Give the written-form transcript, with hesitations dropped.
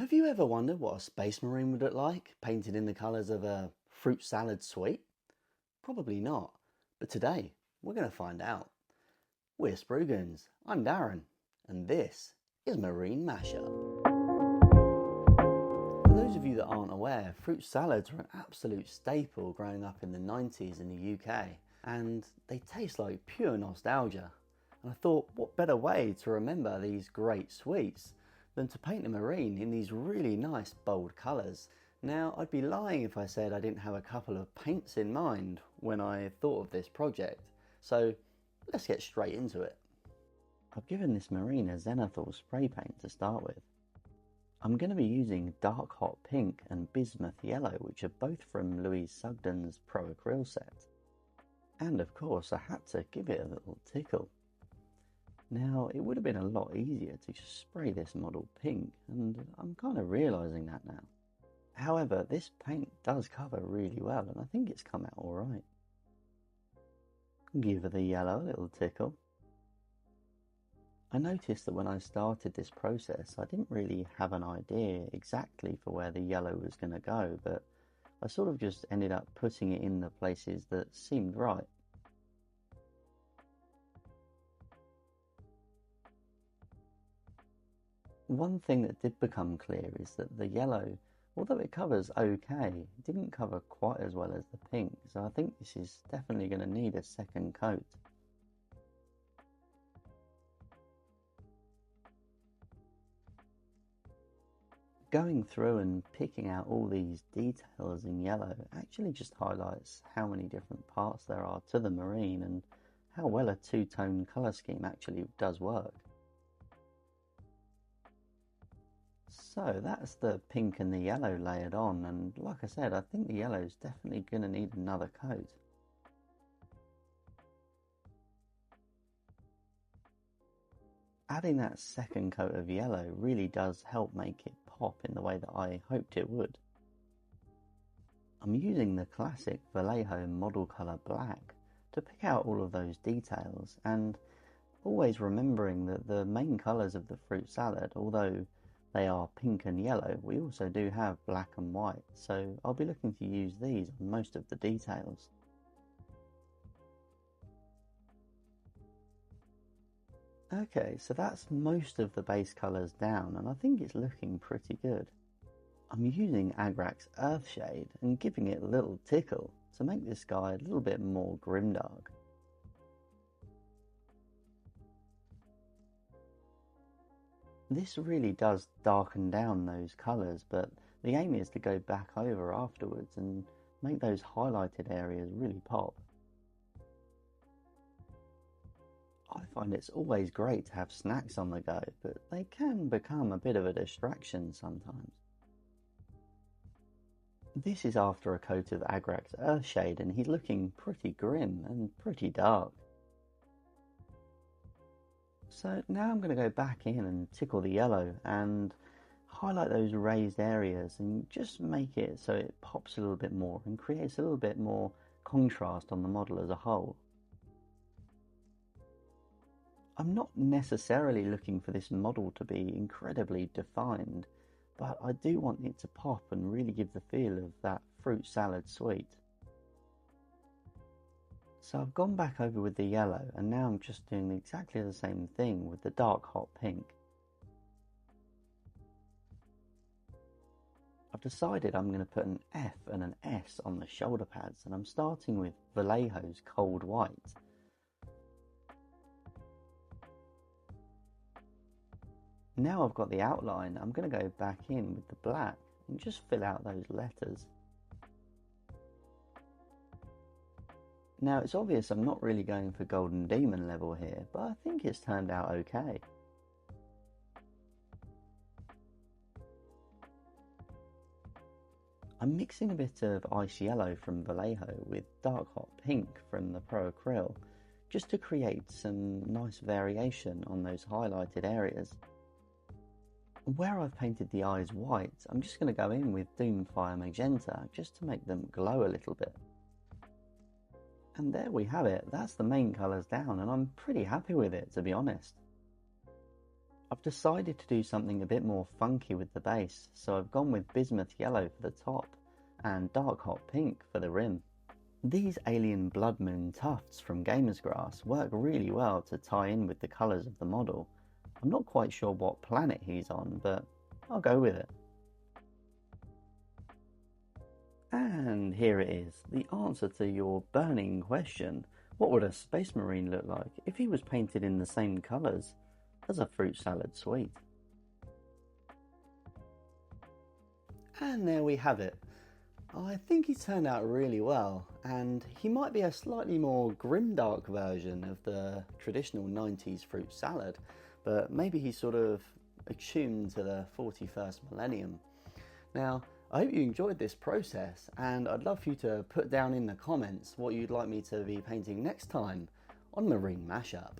Have you ever wondered what a space marine would look like, painted in the colours of a fruit salad sweet? Probably not, but today we're going to find out. We're Sprugoons, I'm Darren, and this is Marine Mashup. For those of you that aren't aware, fruit salads were an absolute staple growing up in the 90s in the UK, and they taste like pure nostalgia. And I thought, what better way to remember these great sweets than to paint a marine in these really nice bold colours. Now, I'd be lying if I said I didn't have a couple of paints in mind when I thought of this project, so let's get straight into it. I've given this marine a zenithal spray paint to start with. I'm going to be using Dark Hot Pink and Bismuth Yellow, which are both from Louise Sugden's Pro Acryl set. And of course I had to give it a little tickle. Now, it would have been a lot easier to just spray this model pink, and I'm kind of realising that now. However, this paint does cover really well, and I think it's come out alright. Give the yellow a little tickle. I noticed that when I started this process, I didn't really have an idea exactly for where the yellow was going to go, but I sort of just ended up putting it in the places that seemed right. One thing that did become clear is that the yellow, although it covers okay, didn't cover quite as well as the pink, so I think this is definitely going to need a second coat. Going through and picking out all these details in yellow actually just highlights how many different parts there are to the marine and how well a two-tone colour scheme actually does work. So that's the pink and the yellow layered on, and like I said, I think the yellow is definitely going to need another coat. Adding that second coat of yellow really does help make it pop in the way that I hoped it would. I'm using the classic Vallejo model colour black to pick out all of those details, and always remembering that the main colours of the fruit salad, although they are pink and yellow, we also do have black and white, so I'll be looking to use these on most of the details. Okay, so that's most of the base colours down, and I think it's looking pretty good. I'm using Agrax Earthshade and giving it a little tickle to make this guy a little bit more grimdark. This really does darken down those colours, but the aim is to go back over afterwards and make those highlighted areas really pop. I find it's always great to have snacks on the go, but they can become a bit of a distraction sometimes. This is after a coat of Agrax Earthshade, and he's looking pretty grim and pretty dark. So now I'm going to go back in and tickle the yellow and highlight those raised areas and just make it so it pops a little bit more and creates a little bit more contrast on the model as a whole. I'm not necessarily looking for this model to be incredibly defined, but I do want it to pop and really give the feel of that fruit salad sweet. So I've gone back over with the yellow, and now I'm just doing exactly the same thing with the dark hot pink. I've decided I'm going to put an F and an S on the shoulder pads, and I'm starting with Vallejo's Cold White. Now I've got the outline, I'm going to go back in with the black and just fill out those letters. Now it's obvious I'm not really going for Golden Demon level here, but I think it's turned out okay. I'm mixing a bit of Ice Yellow from Vallejo with Dark Hot Pink from the Pro Acryl, just to create some nice variation on those highlighted areas. Where I've painted the eyes white, I'm just going to go in with Doomfire Magenta just to make them glow a little bit. And there we have it, that's the main colours down, and I'm pretty happy with it, to be honest. I've decided to do something a bit more funky with the base, so I've gone with bismuth yellow for the top and dark hot pink for the rim. These alien blood moon tufts from Gamer's Grass work really well to tie in with the colours of the model. I'm not quite sure what planet he's on, but I'll go with it. And here it is, the answer to your burning question. What would a space marine look like if he was painted in the same colours as a fruit salad sweet? And there we have it. I think he turned out really well, and he might be a slightly more grimdark version of the traditional 90s fruit salad, but maybe he's sort of attuned to the 41st millennium. Now, I hope you enjoyed this process, and I'd love for you to put down in the comments what you'd like me to be painting next time on Marine Mashup.